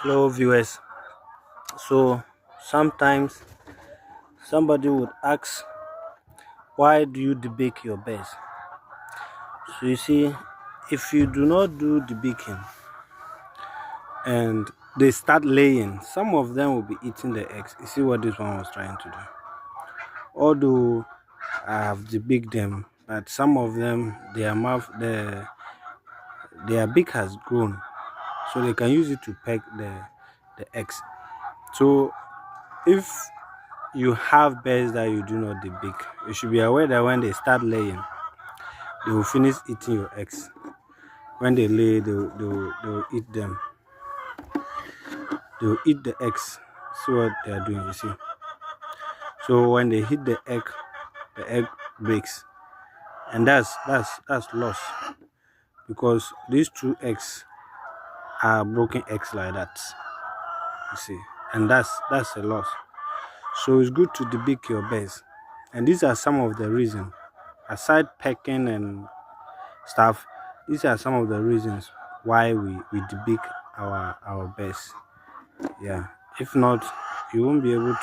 Hello, viewers. So sometimes somebody would ask, why do you debake your birds? So you see, if you do not do debaking and they start laying, some of them will be eating the eggs. You see what this one was trying to do. Although I have debaked them, but some of them, their beak has grown, so they can use it to peck the eggs. So if you have birds that you do not debake, you should be aware that when they start laying, they will finish eating your eggs. When they lay, they'll eat them. They'll eat the eggs. See what they are doing, you see. So when they hit the egg breaks, and that's loss, because these two eggs are broken eggs like that. You see, and that's a loss. So it's good to debake your birds, and these are some of the reasons. Aside pecking and stuff, these are some of the reasons why we debake our birds. Yeah, if not, you won't be able to